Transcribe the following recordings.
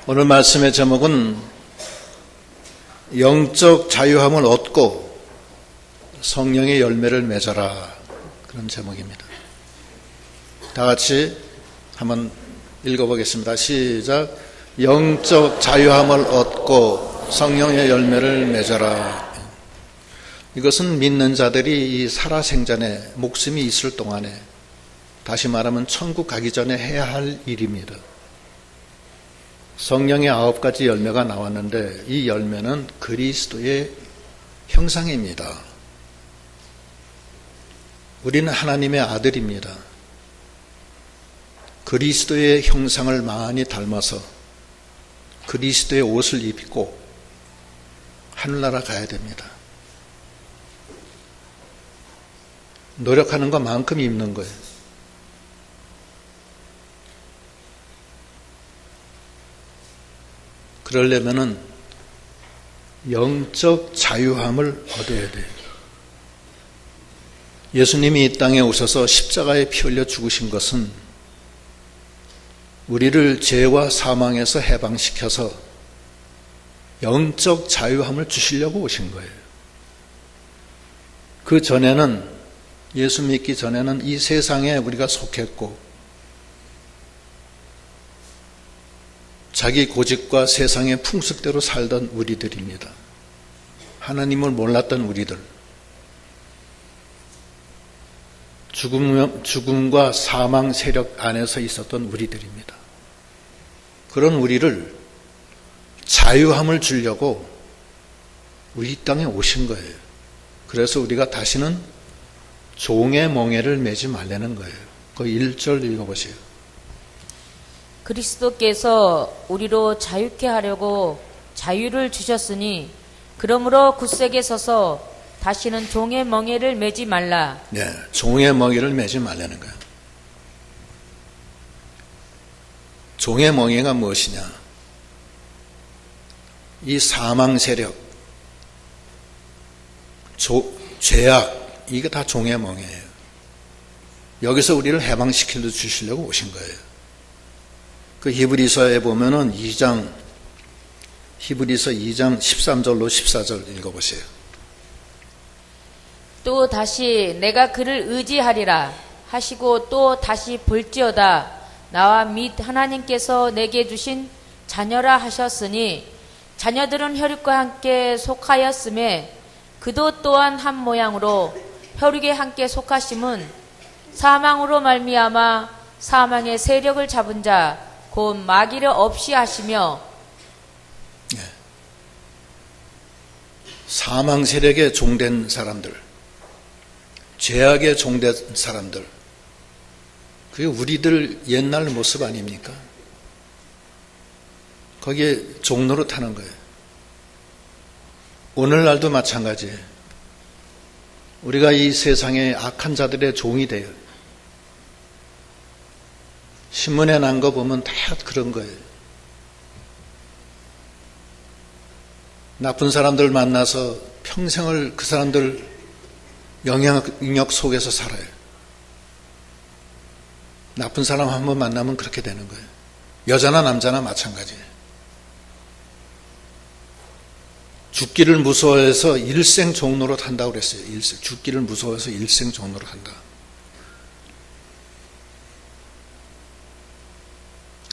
오늘 말씀의 제목은 영적 자유함을 얻고 성령의 열매를 맺어라, 그런 제목입니다. 다 같이 한번 읽어보겠습니다. 시작. 영적 자유함을 얻고 성령의 열매를 맺어라. 이것은 믿는 자들이 이 살아생전에 목숨이 있을 동안에, 다시 말하면 천국 가기 전에 해야 할 일입니다. 성령의 9가지 열매가 나왔는데 이 열매는 그리스도의 형상입니다. 우리는 하나님의 아들입니다. 그리스도의 형상을 많이 닮아서 그리스도의 옷을 입고 하늘나라 가야 됩니다. 노력하는 것만큼 입는 거예요. 그러려면은 영적 자유함을 얻어야 돼요. 예수님이 이 땅에 오셔서 십자가에 피 흘려 죽으신 것은 우리를 죄와 사망에서 해방시켜서 영적 자유함을 주시려고 오신 거예요. 그 전에는, 예수 믿기 전에는 이 세상에 우리가 속했고 자기 고집과 세상의 풍습대로 살던 우리들입니다. 하나님을 몰랐던 우리들, 죽음과 사망 세력 안에서 있었던 우리들입니다. 그런 우리를 자유함을 주려고 우리 땅에 오신 거예요. 그래서 우리가 다시는 종의 멍에를 매지 말라는 거예요. 그 1절 읽어보세요. 그리스도께서 우리로 자유케 하려고 자유를 주셨으니 그러므로 굳세게 서서 다시는 종의 멍에를 매지 말라. 네, 종의 멍에를 매지 말라는 거예요. 종의 멍에가 무엇이냐? 이 사망 세력, 죄악, 이게 다 종의 멍에예요. 여기서 우리를 해방시켜 주시려고 오신 거예요. 그 히브리서에 보면은 히브리서 2장 13절로 14절 읽어보세요. 또 다시 내가 그를 의지하리라 하시고 또 다시 볼지어다 나와 및 하나님께서 내게 주신 자녀라 하셨으니 자녀들은 혈육과 함께 속하였음에 그도 또한 한 모양으로 혈육에 함께 속하심은 사망으로 말미암아 사망의 세력을 잡은 자 곧 마귀를 없이 하시며. 네. 사망 세력에 종된 사람들, 죄악에 종된 사람들, 그게 우리들 옛날 모습 아닙니까? 거기에 종로로 타는 거예요. 오늘날도 마찬가지예요. 우리가 이 세상의 악한 자들의 종이 돼요. 신문에 난 거 보면 다 그런 거예요. 나쁜 사람들 만나서 평생을 그 사람들 영향력 속에서 살아요. 나쁜 사람 한번 만나면 그렇게 되는 거예요. 여자나 남자나 마찬가지예요. 죽기를 무서워해서 일생 종로로 탄다고 그랬어요. 죽기를 무서워해서 일생 종로로 탄다.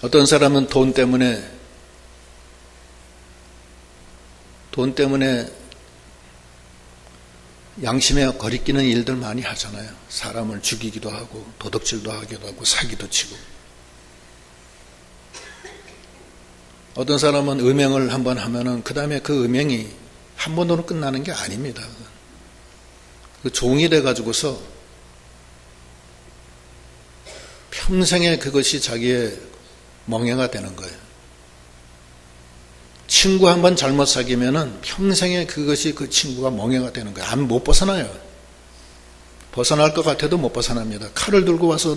어떤 사람은 돈 때문에 양심에 거리끼는 일들 많이 하잖아요. 사람을 죽이기도 하고 도둑질도 하기도 하고 사기도 치고. 어떤 사람은 음행을 한번 하면은 그 다음에 그 음행이 한 번으로 끝나는 게 아닙니다. 그 종이 돼가지고서 평생에 그것이 자기의 멍해가 되는 거예요. 친구 한번 잘못 사귀면은 평생에 그것이 그 친구가 멍해가 되는 거예요. 못 벗어나요. 벗어날 것 같아도 못 벗어납니다. 칼을 들고 와서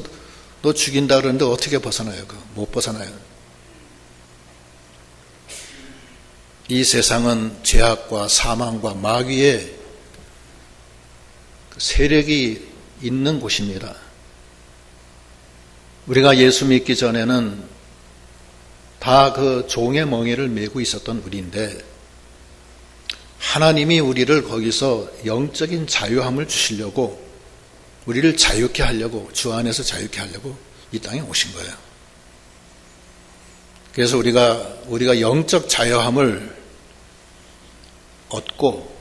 너 죽인다 그러는데 어떻게 벗어나요? 못 벗어나요. 이 세상은 죄악과 사망과 마귀의 세력이 있는 곳입니다. 우리가 예수 믿기 전에는 다 그 종의 멍에를 메고 있었던 우리인데 하나님이 우리를 거기서 영적인 자유함을 주시려고 우리를 자유케 하려고 주 안에서 자유케 하려고 이 땅에 오신 거예요. 그래서 우리가 영적 자유함을 얻고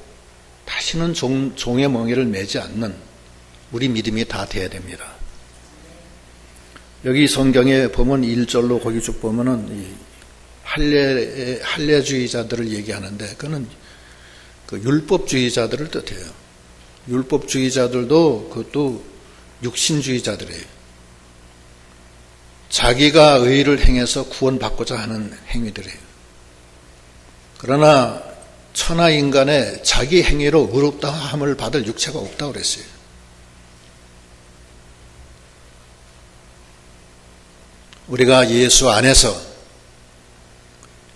다시는 종의 멍에를 매지 않는 우리 믿음이 다 돼야 됩니다. 여기 성경에 보면 1절로 거기 쭉 보면은 이 할례주의자들을 얘기하는데 그거는 그 율법주의자들을 뜻해요. 율법주의자들도 그것도 육신주의자들이에요. 자기가 의를 행해서 구원받고자 하는 행위들이에요. 그러나 천하 인간의 자기 행위로 의롭다함을 받을 육체가 없다고 그랬어요. 우리가 예수 안에서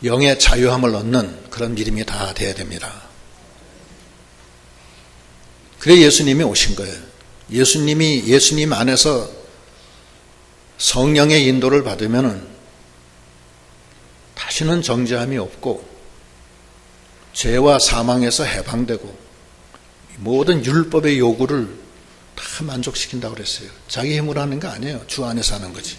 영의 자유함을 얻는 그런 믿음이 다 돼야 됩니다. 그래 예수님이 오신 거예요. 예수님 안에서 성령의 인도를 받으면 다시는 정죄함이 없고 죄와 사망에서 해방되고 모든 율법의 요구를 다 만족시킨다고 그랬어요. 자기 힘으로 하는 거 아니에요. 주 안에서 하는 거지.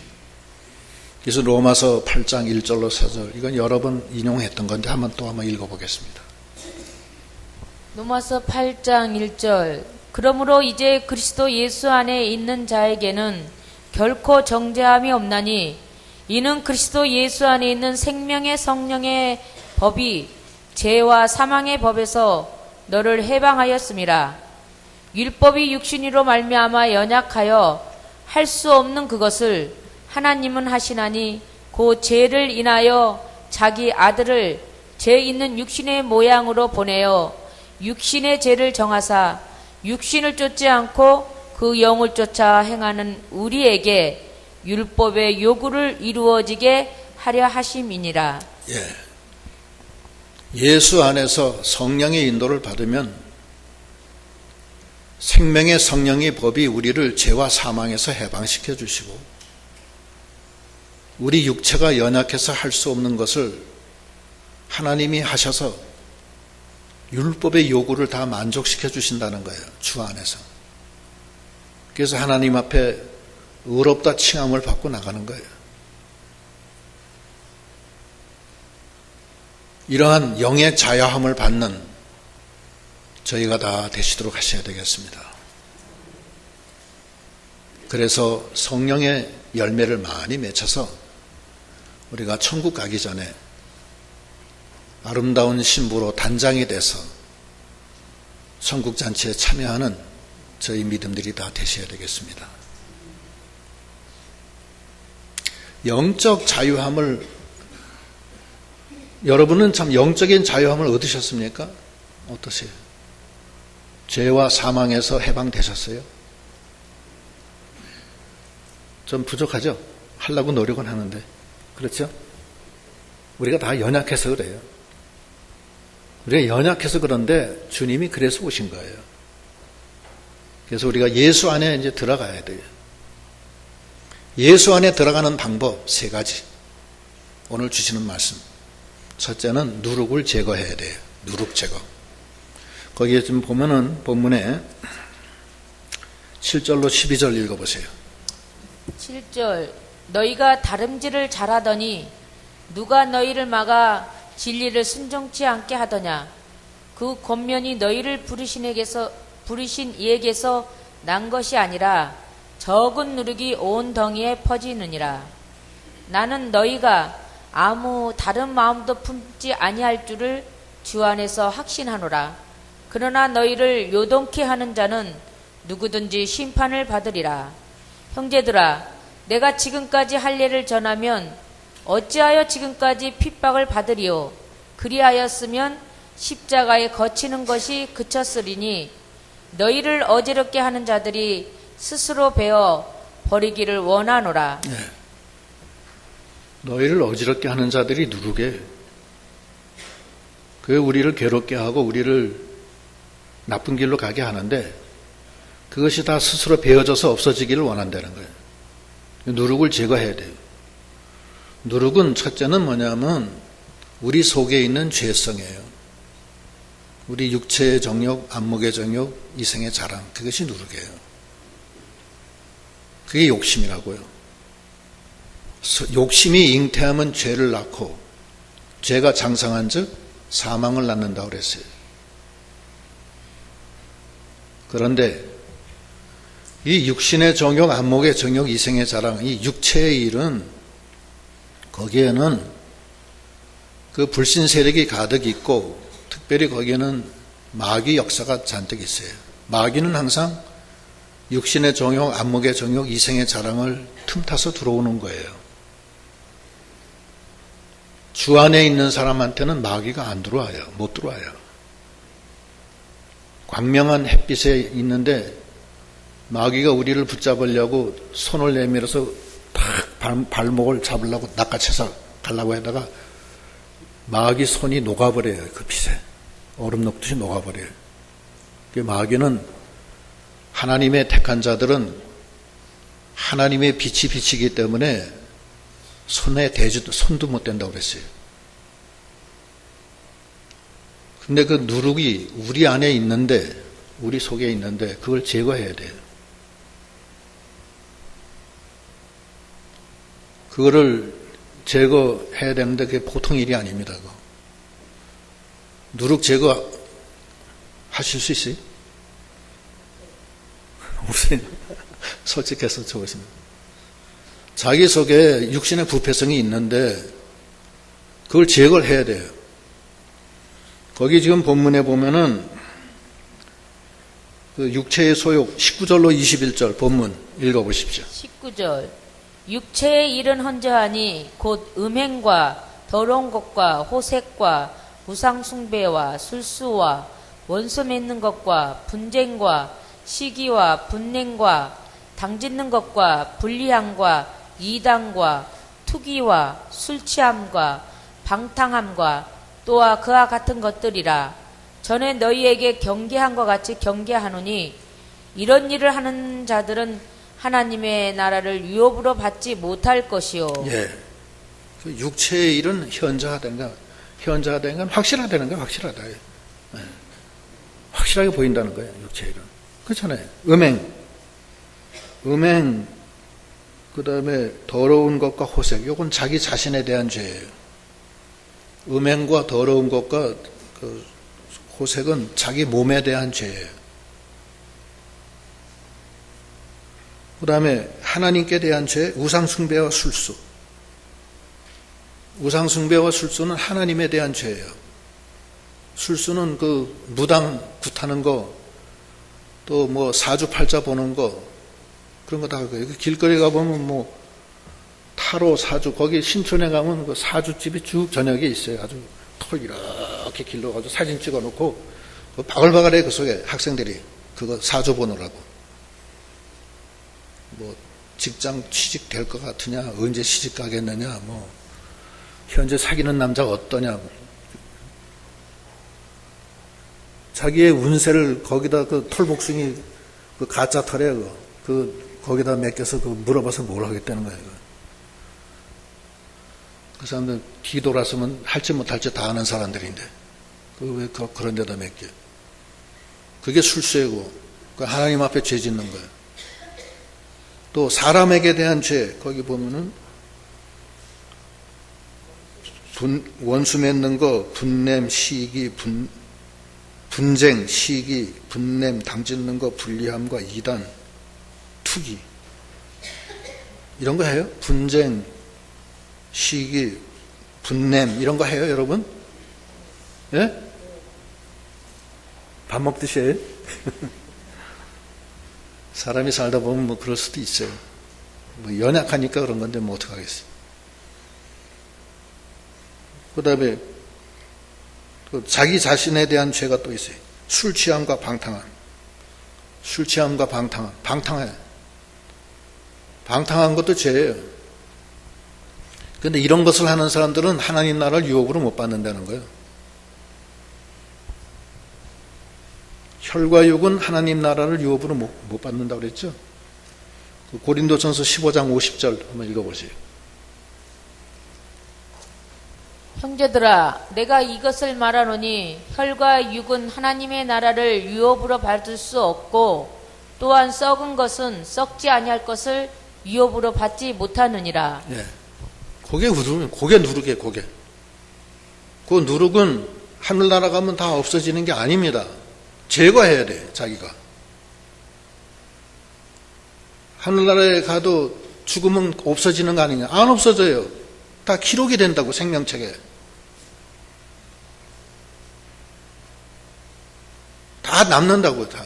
그래서 로마서 8장 1절로 4절 이건 여러 번 인용했던 건데 한번 읽어보겠습니다. 로마서 8장 1절 그러므로 이제 그리스도 예수 안에 있는 자에게는 결코 정죄함이 없나니 이는 그리스도 예수 안에 있는 생명의 성령의 법이 죄와 사망의 법에서 너를 해방하였음이라. 율법이 육신으로 말미암아 연약하여 할 수 없는 그것을 하나님은 하시나니 그 죄를 인하여 자기 아들을 죄 있는 육신의 모양으로 보내어 육신의 죄를 정하사 육신을 쫓지 않고 그 영을 쫓아 행하는 우리에게 율법의 요구를 이루어지게 하려 하심이니라. 예수 안에서 성령의 인도를 받으면 생명의 성령의 법이 우리를 죄와 사망에서 해방시켜 주시고 우리 육체가 연약해서 할 수 없는 것을 하나님이 하셔서 율법의 요구를 다 만족시켜 주신다는 거예요. 주 안에서. 그래서 하나님 앞에 의롭다 칭함을 받고 나가는 거예요. 이러한 영의 자유함을 받는 저희가 다 되시도록 하셔야 되겠습니다. 그래서 성령의 열매를 많이 맺혀서 우리가 천국 가기 전에 아름다운 신부로 단장이 돼서 천국 잔치에 참여하는 저희 믿음들이 다 되셔야 되겠습니다. 영적 자유함을 여러분은 참 영적인 자유함을 얻으셨습니까? 어떠세요? 죄와 사망에서 해방되셨어요? 좀 부족하죠? 하려고 노력은 하는데 그렇죠? 우리가 다 연약해서 그래요. 우리가 연약해서 그런데 주님이 그래서 오신 거예요. 그래서 우리가 예수 안에 이제 들어가야 돼요. 예수 안에 들어가는 방법 3가지. 오늘 주시는 말씀. 첫째는 누룩을 제거해야 돼요. 누룩 제거. 거기에 좀 보면은 본문에 7절로 12절 읽어보세요. 7절 너희가 다름질을 잘하더니 누가 너희를 막아 진리를 순종치 않게 하더냐. 그 권면이 너희를 부르신 이에게서 난 것이 아니라 적은 누룩이 온 덩이에 퍼지느니라. 나는 너희가 아무 다른 마음도 품지 아니할 줄을 주 안에서 확신하노라. 그러나 너희를 요동케 하는 자는 누구든지 심판을 받으리라. 형제들아, 내가 지금까지 할례를 전하면 어찌하여 지금까지 핍박을 받으리요. 그리하였으면 십자가에 거치는 것이 그쳤으리니 너희를 어지럽게 하는 자들이 스스로 베어 버리기를 원하노라. 네. 너희를 어지럽게 하는 자들이 누구게? 그게 우리를 괴롭게 하고 우리를 나쁜 길로 가게 하는데 그것이 다 스스로 베어져서 없어지기를 원한다는 거예요. 누룩을 제거해야 돼요. 누룩은 첫째는 뭐냐면 우리 속에 있는 죄성이에요. 우리 육체의 정욕, 안목의 정욕, 이생의 자랑, 그것이 누룩이에요. 그게 욕심이라고요. 욕심이 잉태하면 죄를 낳고 죄가 장성한 즉 사망을 낳는다고 그랬어요. 그런데 이 육신의 정욕, 안목의 정욕, 이생의 자랑, 이 육체의 일은 거기에는 그 불신 세력이 가득 있고 특별히 거기에는 마귀 역사가 잔뜩 있어요. 마귀는 항상 육신의 정욕, 안목의 정욕, 이생의 자랑을 틈타서 들어오는 거예요. 주 안에 있는 사람한테는 마귀가 안 들어와요. 못 들어와요. 광명한 햇빛에 있는데 마귀가 우리를 붙잡으려고 손을 내밀어서 탁 발목을 잡으려고 낚아채서 가려고 하다가 마귀 손이 녹아버려요. 그 빛에. 얼음 녹듯이 녹아버려요. 마귀는 하나님의 택한 자들은 하나님의 빛이 비치기 때문에 손에 대지도 손도 못 댄다고 그랬어요. 근데 그 누룩이 우리 안에 있는데, 우리 속에 있는데 그걸 제거해야 돼요. 그거를 제거해야 되는데 그게 보통 일이 아닙니다. 그거. 누룩 제거 하실 수 있어요? 무슨 솔직해서 적으십니다. 자기 속에 육신의 부패성이 있는데 그걸 제거를 해야 돼요. 거기 지금 본문에 보면은 그 육체의 소욕 19절로 21절 본문 읽어보십시오. 19절 육체의 일은 헌저하니 곧 음행과 더러운 것과 호색과 우상숭배와 술수와 원수 맺는 것과 분쟁과 시기와 분냉과 당짓는 것과 불리함과 이단과 투기와 술취함과 방탕함과 또한 그와 같은 것들이라. 전에 너희에게 경계한 것 같이 경계하노니 이런 일을 하는 자들은 하나님의 나라를 유업으로 받지 못할 것이요. 예. 그 육체의 일은 현저하다는 건 확실하다는 거예요. 확실하다. 예. 확실하게 보인다는 거예요. 육체의 일은. 그렇잖아요. 음행, 그 다음에 더러운 것과 호색, 이건 자기 자신에 대한 죄예요. 음행과 더러운 것과 그 호색은 자기 몸에 대한 죄예요. 그 다음에 하나님께 대한 죄, 우상숭배와 술수. 우상숭배와 술수는 하나님에 대한 죄예요. 술수는 그 무당 굿하는 거, 또 뭐 사주팔자 보는 거, 그런 거 다 그거예요. 길거리 가보면 뭐 타로 사주, 거기 신촌에 가면 그 사주집이 쭉 저녁에 있어요. 아주 털 이렇게 길러가지고 사진 찍어놓고 바글바글해. 그 속에 학생들이 그거 사주 보느라고. 뭐 직장 취직 될 것 같으냐, 언제 시집 가겠느냐, 뭐 현재 사귀는 남자가 어떠냐, 뭐. 자기의 운세를 거기다 그 털복숭이 그 가짜 털에 거기다 맡겨서 그 물어봐서 뭘 하겠다는 거예요. 그 사람들 뒤돌아서면 할지 못할지 다 아는 사람들인데 왜 그런 데다 맡겨? 그게 술수이고 하나님 앞에 죄 짓는 거예요. 또 사람에게 대한 죄, 거기 보면은 원수 맺는 거, 분냄, 시기, 분쟁, 시기, 분냄, 당짓는 거, 불리함과 이단, 투기, 이런 거 해요? 분쟁, 시기, 분냄, 이런 거 해요, 여러분? 예? 밥 먹듯이 해요? 사람이 살다 보면 뭐 그럴 수도 있어요. 뭐 연약하니까 그런 건데 뭐 어떡하겠어요. 그 다음에 또 자기 자신에 대한 죄가 또 있어요. 술 취함과 방탕함. 술 취함과 방탕함. 방탕해. 방탕한 것도 죄예요. 그런데 이런 것을 하는 사람들은 하나님 나라를 유업으로 못 받는다는 거예요. 혈과 육은 하나님 나라를 유업으로 못 받는다고 그랬죠. 고린도전서 15장 50절 한번 읽어보세요. 형제들아, 내가 이것을 말하노니 혈과 육은 하나님의 나라를 유업으로 받을 수 없고 또한 썩은 것은 썩지 아니할 것을 유업으로 받지 못하느니라. 예. 고개 누르게, 고개. 그 누룩은 하늘나라 가면 다 없어지는 게 아닙니다. 제거해야 돼, 자기가. 하늘나라에 가도 죽으면 없어지는 거 아니냐? 안 없어져요. 다 기록이 된다고, 생명책에. 다 남는다고요, 다.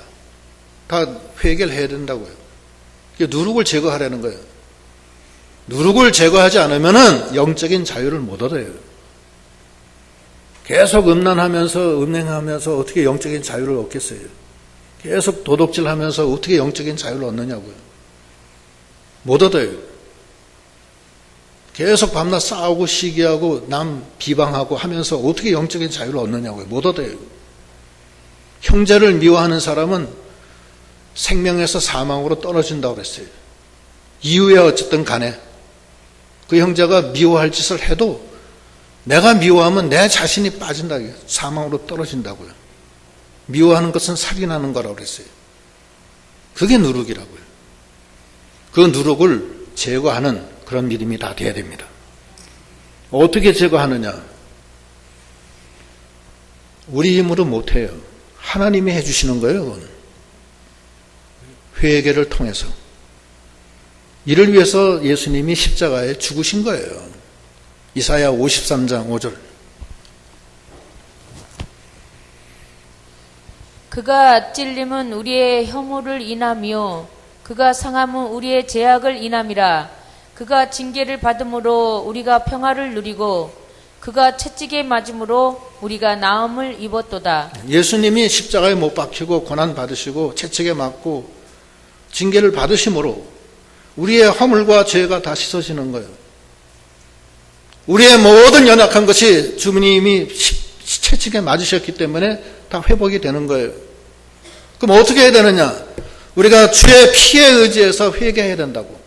다 회개를 해야 된다고요. 누룩을 제거하라는 거예요. 누룩을 제거하지 않으면은 영적인 자유를 못 얻어요. 계속 음란하면서, 음행하면서 어떻게 영적인 자유를 얻겠어요? 계속 도둑질하면서 어떻게 영적인 자유를 얻느냐고요. 못 얻어요. 계속 밤낮 싸우고 시기하고 남 비방하고 하면서 어떻게 영적인 자유를 얻느냐고요. 못 얻어요. 형제를 미워하는 사람은 생명에서 사망으로 떨어진다고 그랬어요. 이후에 어쨌든 간에 그 형제가 미워할 짓을 해도 내가 미워하면 내 자신이 빠진다고요. 사망으로 떨어진다고요. 미워하는 것은 살인하는 거라고 그랬어요. 그게 누룩이라고요. 그 누룩을 제거하는 그런 믿음이 다 돼야 됩니다. 어떻게 제거하느냐? 우리 힘으로 못해요. 하나님이 해주시는 거예요. 그건. 회개를 통해서. 이를 위해서 예수님이 십자가에 죽으신 거예요. 이사야 53장 5절. 그가 찔림은 우리의 혐오를 인함이요 그가 상함은 우리의 죄악을 인함이라. 그가 징계를 받음으로 우리가 평화를 누리고 그가 채찍에 맞음으로 우리가 나음을 입었도다. 예수님이 십자가에 못 박히고 고난 받으시고 채찍에 맞고 징계를 받으심으로 우리의 허물과 죄가 다 씻어지는 거예요. 우리의 모든 연약한 것이 주님이 채찍에 맞으셨기 때문에 다 회복이 되는 거예요. 그럼 어떻게 해야 되느냐? 우리가 주의 피에 의지해서 회개해야 된다고.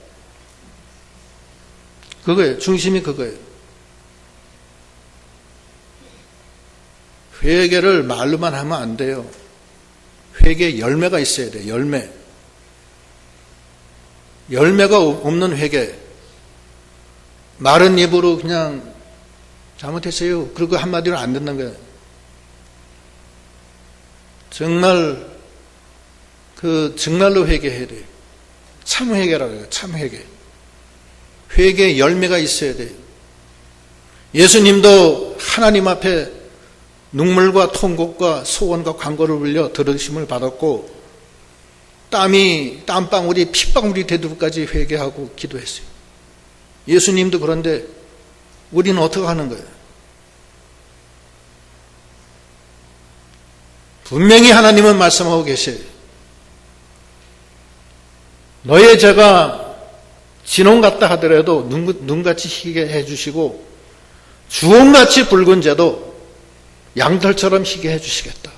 그거예요. 중심이 그거예요. 회개를 말로만 하면 안 돼요. 회개에 열매가 있어야 돼요. 열매. 열매가 없는 회개. 마른 입으로 그냥 잘못했어요. 그리고 한마디로 안 듣는 거예요. 정말로 회개해야 돼요. 참 회개라고 해요. 참 회개. 회개에 열매가 있어야 돼요. 예수님도 하나님 앞에 눈물과 통곡과 소원과 간구를 불려 들으심을 받았고 땀방울이 핏방울이 되도록까지 회개하고 기도했어요. 예수님도 그런데 우리는 어떻게 하는 거예요? 분명히 하나님은 말씀하고 계세요. 너의 죄가 진홍 같다 하더라도 눈같이 희게 해주시고 주홍같이 붉은 죄도 양털처럼 희게 해주시겠다.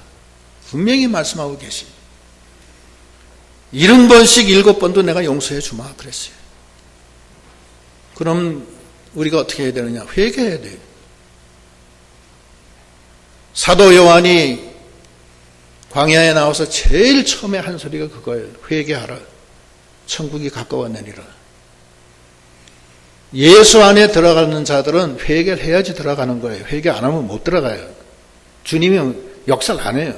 분명히 말씀하고 계시. 70번씩 7번도 내가 용서해 주마 그랬어요. 그럼 우리가 어떻게 해야 되느냐? 회개해야 돼요. 사도 요한이 광야에 나와서 제일 처음에 한 소리가 그거예요. 회개하라. 천국이 가까웠느니라. 예수 안에 들어가는 자들은 회개를 해야지 들어가는 거예요. 회개 안 하면 못 들어가요. 주님이 역사를 안 해요.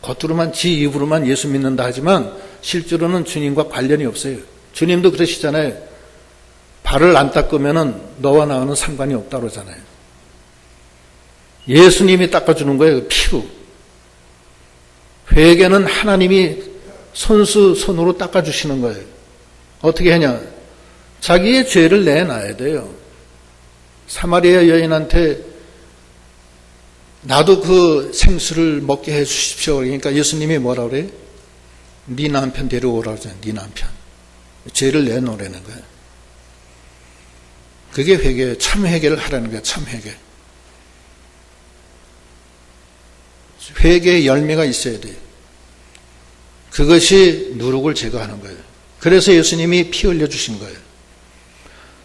겉으로만 지 입으로만 예수 믿는다 하지만 실제로는 주님과 관련이 없어요. 주님도 그러시잖아요. 발을 안 닦으면 너와 나와는 상관이 없다고 그러잖아요. 예수님이 닦아주는 거예요. 피로. 회개는 하나님이 손으로 닦아주시는 거예요. 어떻게 하냐? 자기의 죄를 내놔야 돼요. 사마리아 여인한테 나도 그 생수를 먹게 해 주십시오. 그러니까 예수님이 뭐라 그래요? 네 남편 데려오라 그러잖아요. 네 남편. 죄를 내놓으라는 거예요. 그게 회개예요. 참 회개를 하라는 거예요. 참 회개. 회개의 열매가 있어야 돼요. 그것이 누룩을 제거하는 거예요. 그래서 예수님이 피 흘려주신 거예요.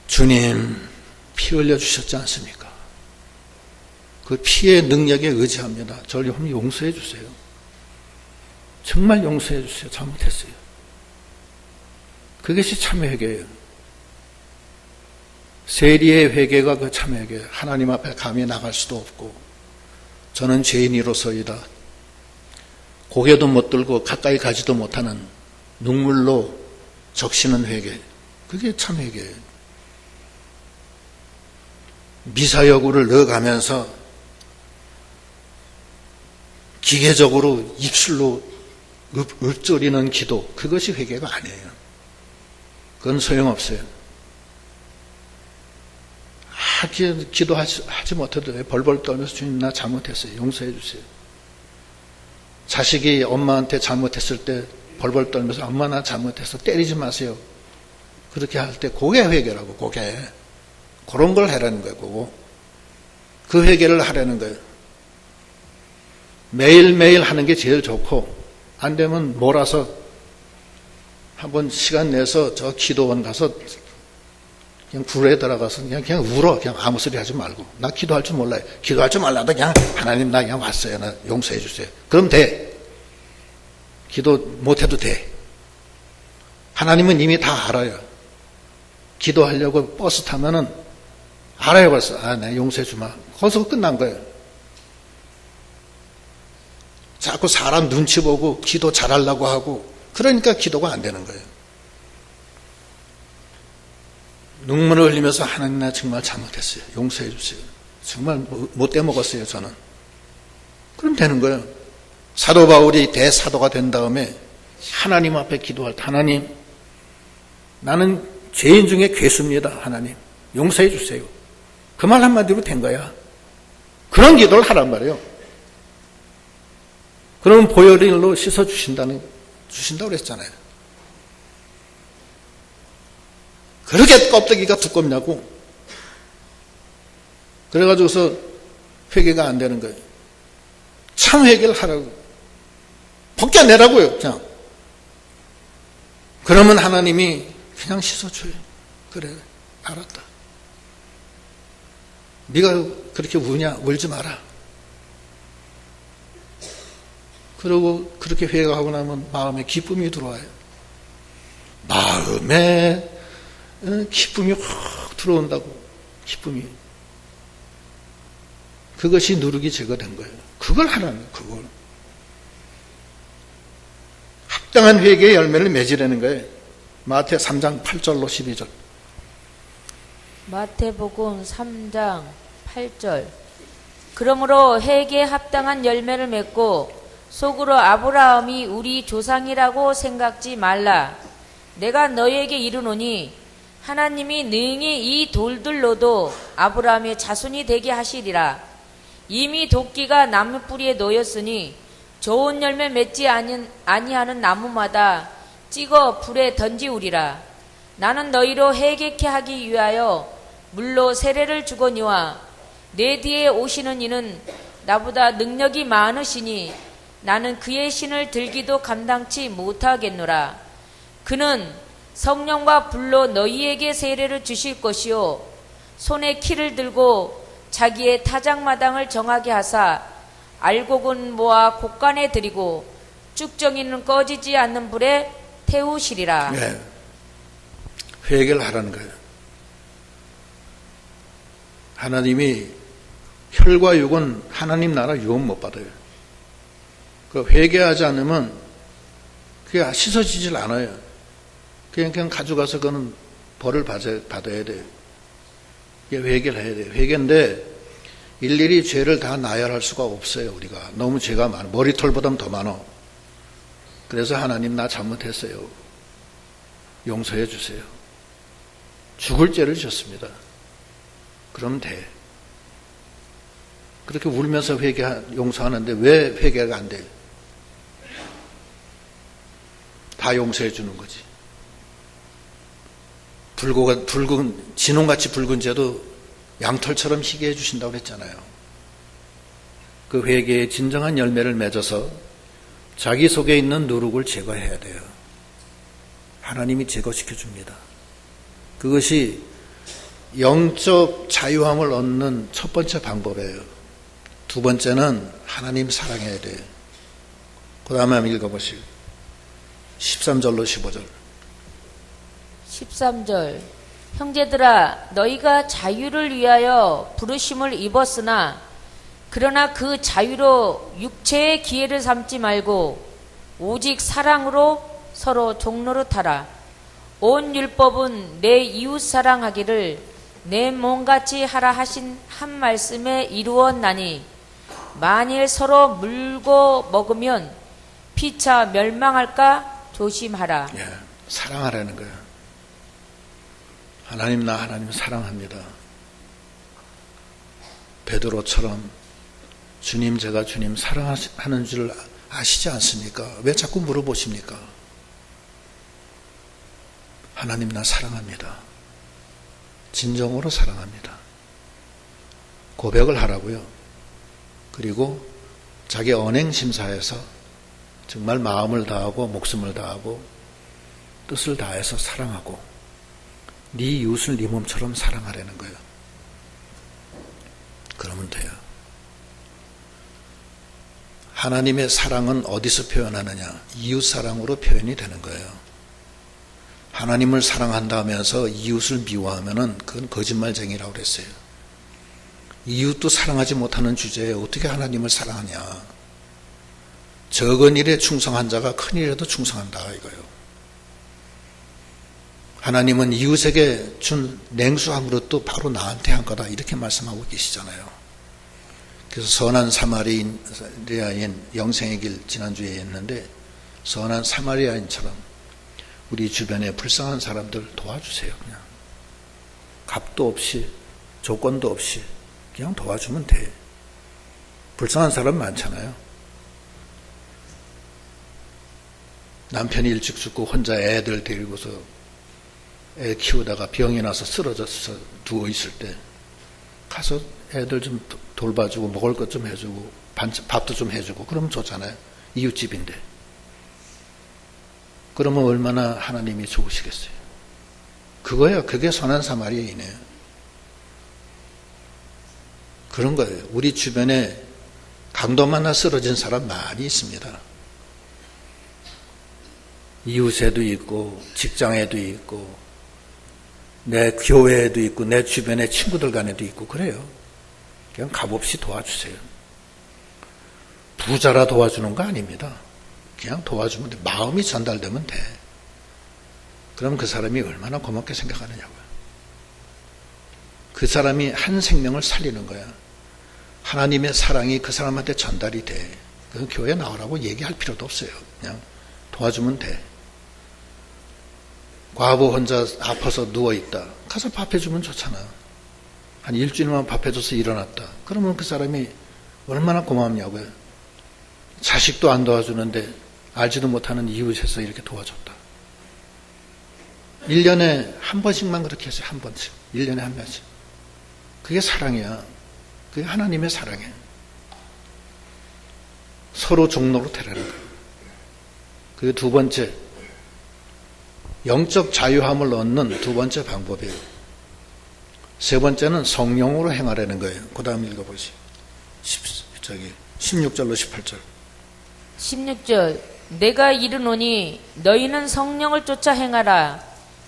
주님 피 흘려주셨지 않습니까? 그 피의 능력에 의지합니다. 저를 좀 용서해 주세요. 정말 용서해 주세요. 잘못했어요. 그것이 참회개예요. 세리의 회개가 그 참회개. 하나님 앞에 감히 나갈 수도 없고 저는 죄인이로서이다. 고개도 못 들고 가까이 가지도 못하는 눈물로 적시는 회개. 그게 참회개예요. 미사여구를 넣어가면서 기계적으로 입술로 읊조리는 기도, 그것이 회개가 아니에요. 그건 소용없어요. 기도하지 못해도 벌벌 떨면서 주님 나 잘못했어요. 용서해 주세요. 자식이 엄마한테 잘못했을 때 벌벌 떨면서 엄마 나 잘못했어. 때리지 마세요. 그렇게 할 때 그게 회개라고. 그게. 그런 걸 하라는 거예요. 그거. 그 회개를 하라는 거예요. 매일매일 하는 게 제일 좋고 안 되면 몰아서 한번 시간 내서 저 기도원 가서 그냥 굴에 들어가서 그냥 울어. 그냥 아무 소리 하지 말고. 나 기도할 줄 몰라요. 기도할 줄 몰라도 그냥 하나님 나 그냥 왔어요. 나 용서해 주세요. 그럼 돼. 기도 못해도 돼. 하나님은 이미 다 알아요. 기도하려고 버스 타면은 알아요 벌써. 아, 내 용서해 주마. 거기서 끝난 거예요. 자꾸 사람 눈치 보고 기도 잘하려고 하고 그러니까 기도가 안 되는 거예요. 눈물을 흘리면서 하나님 나 정말 잘못했어요. 용서해 주세요. 정말 못돼 먹었어요 저는. 그럼 되는 거예요. 사도 바울이 대사도가 된 다음에 하나님 앞에 기도할 때 하나님 나는 죄인 중에 괴수입니다. 하나님 용서해 주세요. 그 말 한마디로 된 거야. 그런 기도를 하란 말이에요. 그러면 보혈일로 씻어주신다고 그랬잖아요. 그렇게 껍데기가 두껍냐고. 그래가지고서 회개가 안 되는 거예요. 참 회개를 하라고. 벗겨내라고요, 그냥. 그러면 하나님이 그냥 씻어줘요. 그래, 알았다. 네가 그렇게 우냐? 울지 마라. 그리고 그렇게 회개하고 나면 마음에 기쁨이 들어와요. 마음에 기쁨이 확 들어온다고. 기쁨이. 그것이 누룩이 제거된 거예요. 그걸 하라는 거예요. 그걸. 합당한 회개의 열매를 맺으라는 거예요. 마태 3장 8절로 12절. 마태복음 3장 8절. 그러므로 회개에 합당한 열매를 맺고 속으로 아브라함이 우리 조상이라고 생각지 말라. 내가 너희에게 이르노니 하나님이 능히 이 돌들로도 아브라함의 자손이 되게 하시리라. 이미 도끼가 나무 뿌리에 놓였으니 좋은 열매 맺지 아니하는 나무마다 찍어 불에 던지우리라. 나는 너희로 회개케 하기 위하여 물로 세례를 주거니와 내 뒤에 오시는 이는 나보다 능력이 많으시니 나는 그의 신을 들기도 감당치 못하겠노라. 그는 성령과 불로 너희에게 세례를 주실 것이요 손에 키를 들고 자기의 타작마당을 정하게 하사 알곡은 모아 곡간에 들이고 쭉정이는 꺼지지 않는 불에 태우시리라. 네. 회개를 하라는 거예요. 하나님이 혈과 육은 하나님 나라 유업 못 받아요. 그 회개하지 않으면 그게 씻어지질 않아요. 그냥 가져가서 그거는 벌을 받아야 돼요. 이게 회개를 해야 돼요. 회개인데 일일이 죄를 다 나열할 수가 없어요. 우리가 너무 죄가 많아. 머리털보다 더 많아. 그래서 하나님 나 잘못했어요. 용서해 주세요. 죽을 죄를 지었습니다. 그러면 돼. 그렇게 울면서 용서하는데 왜 회개가 안 돼요? 다 용서해 주는 거지. 진홍같이 붉은 죄도 양털처럼 희게 해주신다고 그랬잖아요. 그 회개의 진정한 열매를 맺어서 자기 속에 있는 누룩을 제거해야 돼요. 하나님이 제거시켜 줍니다. 그것이 영적 자유함을 얻는 첫 번째 방법이에요. 두 번째는 하나님 사랑해야 돼요. 그 다음에 한번 읽어보시고 13절로 15절. 13절. 형제들아, 너희가 자유를 위하여 부르심을 입었으나 그러나 그 자유로 육체의 기회를 삼지 말고 오직 사랑으로 서로 종노릇하라. 온 율법은 내 이웃 사랑하기를 내 몸같이 하라 하신 한 말씀에 이루었나니 만일 서로 물고 먹으면 피차 멸망할까 조심하라. 예, 사랑하라는 거예요. 하나님 나 하나님 사랑합니다. 베드로처럼 주님 제가 주님 사랑하는 줄 아시지 않습니까? 왜 자꾸 물어보십니까? 하나님 나 사랑합니다. 진정으로 사랑합니다. 고백을 하라고요. 그리고 자기 언행심사에서 정말 마음을 다하고 목숨을 다하고 뜻을 다해서 사랑하고 네 이웃을 네 몸처럼 사랑하라는 거예요. 그러면 돼요. 하나님의 사랑은 어디서 표현하느냐? 이웃 사랑으로 표현이 되는 거예요. 하나님을 사랑한다 하면서 이웃을 미워하면은 그건 거짓말쟁이라고 그랬어요. 이웃도 사랑하지 못하는 주제에 어떻게 하나님을 사랑하냐? 적은 일에 충성한 자가 큰 일에도 충성한다 이거예요. 하나님은 이웃에게 준 냉수한 그릇도 바로 나한테 한 거다 이렇게 말씀하고 계시잖아요. 그래서 선한 사마리아인 영생의 길 지난주에 했는데 선한 사마리아인처럼 우리 주변에 불쌍한 사람들 도와주세요. 그냥 값도 없이 조건도 없이 그냥 도와주면 돼. 불쌍한 사람 많잖아요. 남편이 일찍 죽고 혼자 애들 데리고서 애 키우다가 병이 나서 쓰러져서 누워있을 때 가서 애들 좀 돌봐주고 먹을 것 좀 해주고 밥도 좀 해주고 그러면 좋잖아요. 이웃집인데. 그러면 얼마나 하나님이 좋으시겠어요. 그거예요. 그게 선한 사마리아인이에요. 그런 거예요. 우리 주변에 강도 만나 쓰러진 사람 많이 있습니다. 이웃에도 있고 직장에도 있고 내 교회에도 있고 내 주변의 친구들 간에도 있고 그래요. 그냥 값없이 도와주세요. 부자라 도와주는 거 아닙니다. 그냥 도와주면 돼. 마음이 전달되면 돼. 그럼 그 사람이 얼마나 고맙게 생각하느냐고요. 그 사람이 한 생명을 살리는 거야. 하나님의 사랑이 그 사람한테 전달이 돼. 그 교회 나오라고 얘기할 필요도 없어요. 그냥 도와주면 돼. 과부 혼자 아파서 누워있다. 가서 밥해주면 좋잖아. 한 일주일만 밥해줘서 일어났다. 그러면 그 사람이 얼마나 고맙냐고요. 자식도 안 도와주는데 알지도 못하는 이웃에서 이렇게 도와줬다. 1년에 한 번씩만 그렇게 해서 한 번씩. 1년에 한 번씩. 그게 사랑이야. 그게 하나님의 사랑이야. 서로 종로로 데려는 거야. 그리고 두 번째, 영적 자유함을 얻는 두 번째 방법이에요. 세 번째는 성령으로 행하라는 거예요. 그 다음 읽어보시. 16절로 18절. 16절. 내가 이르노니 너희는 성령을 쫓아 행하라.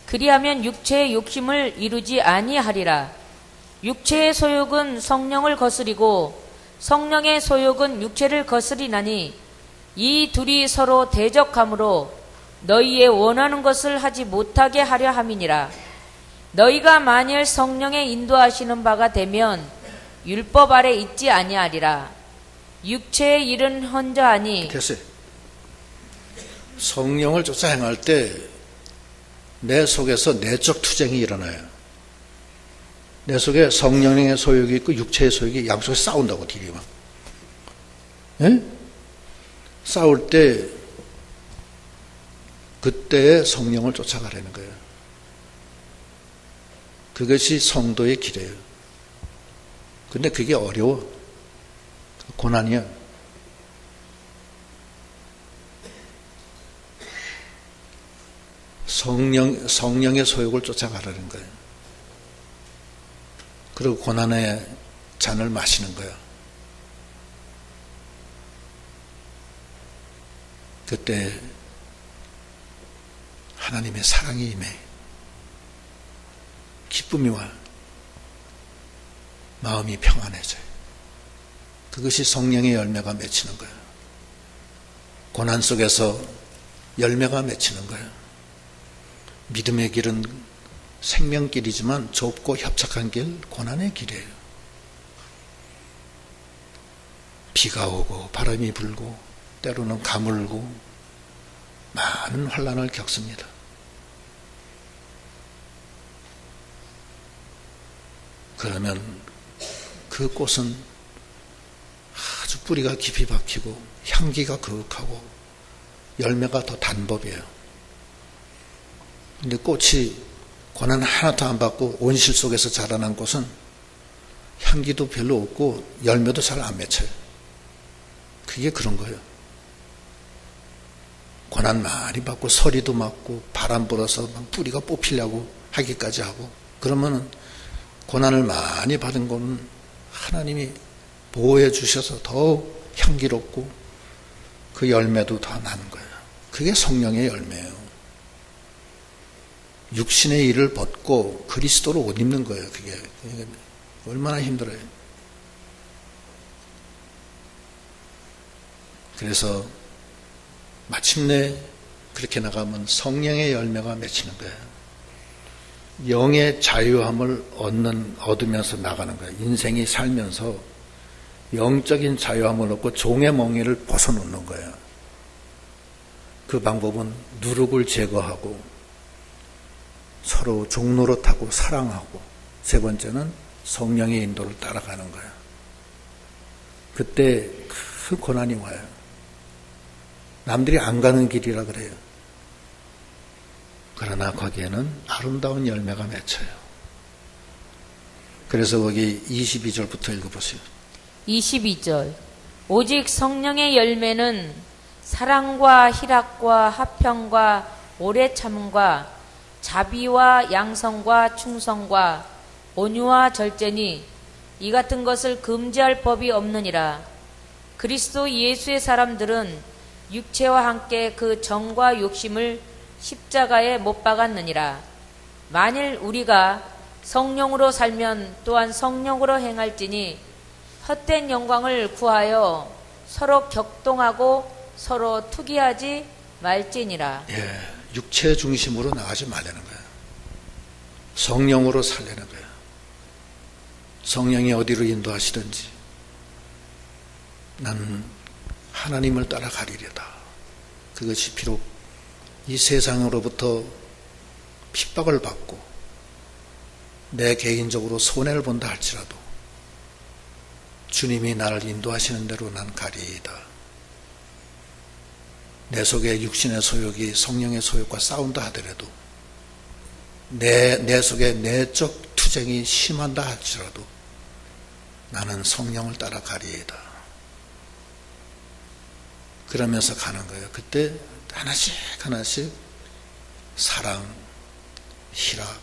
그리하면 육체의 욕심을 이루지 아니하리라. 육체의 소욕은 성령을 거스리고 성령의 소욕은 육체를 거스리나니 이 둘이 서로 대적하므로 너희의 원하는 것을 하지 못하게 하려 함이니라. 너희가 만일 성령의 인도하시는 바가 되면 율법 아래 있지 아니하리라. 육체의 일은 헌저하니. 됐어요. 성령을 쫓아 행할 때 내 속에서 내적 투쟁이 일어나요. 내 속에 성령의 소욕이 있고 육체의 소욕이 양쪽에 싸운다고 딜이 막. 예? 싸울 때 그때의 성령을 쫓아가라는 거예요. 그것이 성도의 길이에요. 근데 그게 어려워. 고난이야. 성령의 소욕을 쫓아가라는 거예요. 그리고 고난의 잔을 마시는 거예요. 그때 하나님의 사랑이 임해 기쁨이 와 마음이 평안해져요. 그것이 성령의 열매가 맺히는 거예요. 고난 속에서 열매가 맺히는 거예요. 믿음의 길은 생명길이지만 좁고 협착한 길, 고난의 길이에요. 비가 오고 바람이 불고 때로는 가물고 많은 환난을 겪습니다. 그러면 그 꽃은 아주 뿌리가 깊이 박히고 향기가 그윽하고 열매가 더 단법이에요. 근데 꽃이 고난 하나도 안 받고 온실 속에서 자라난 꽃은 향기도 별로 없고 열매도 잘 안 맺혀요. 그게 그런 거예요. 고난 많이 받고 서리도 맞고 바람 불어서 막 뿌리가 뽑히려고 하기까지 하고 그러면은 고난을 많이 받은 거는 하나님이 보호해 주셔서 더 향기롭고 그 열매도 더 나는 거예요. 그게 성령의 열매예요. 육신의 일을 벗고 그리스도로 옷 입는 거예요. 그게 얼마나 힘들어요. 그래서 마침내 그렇게 나가면 성령의 열매가 맺히는 거예요. 영의 자유함을 얻으면서 나가는 거예요. 인생이 살면서 영적인 자유함을 얻고 종의 멍에를 벗어놓는 거예요. 그 방법은 누룩을 제거하고 서로 종노릇하고 사랑하고 세 번째는 성령의 인도를 따라가는 거예요. 그때 그 고난이 와요. 남들이 안 가는 길이라 그래요. 그러나 거기에는 아름다운 열매가 맺혀요. 그래서 거기 22절부터 읽어보세요. 22절 오직 성령의 열매는 사랑과 희락과 화평과 오래 참음과 자비와 양성과 충성과 온유와 절제니 이 같은 것을 금지할 법이 없느니라. 그리스도 예수의 사람들은 육체와 함께 그 정과 욕심을 십자가에 못 박았느니라. 만일 우리가 성령으로 살면 또한 성령으로 행할지니 헛된 영광을 구하여 서로 격동하고 서로 투기하지 말지니라. 예, 육체 중심으로 나가지 말라는 거예요. 성령으로 살려는 거예요. 성령이 어디로 인도하시든지 나는 하나님을 따라가리려다. 그것이 비록 이 세상으로부터 핍박을 받고 내 개인적으로 손해를 본다 할지라도 주님이 나를 인도하시는 대로 난 가리이다. 내 속에 육신의 소욕이 성령의 소욕과 싸운다 하더라도 내 속에 내적 투쟁이 심한다 할지라도 나는 성령을 따라 가리이다. 그러면서 가는 거예요. 그때 하나씩 하나씩 사랑, 희락,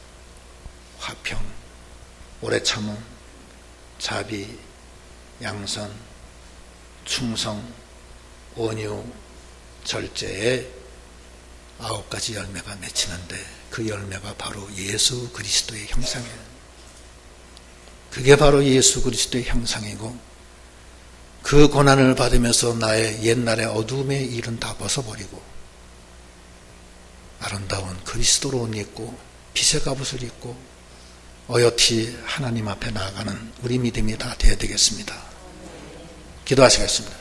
화평, 오래 참음, 자비, 양선, 충성, 온유, 절제의 9가지 열매가 맺히는데 그 열매가 바로 예수 그리스도의 형상이에요. 그게 바로 예수 그리스도의 형상이고 그 고난을 받으면서 나의 옛날의 어두움의 일은 다 벗어버리고 아름다운 그리스도로 옷 입고 빛의 갑옷을 입고 어여티 하나님 앞에 나아가는 우리 믿음이 다 되어야 되겠습니다. 기도하시겠습니다.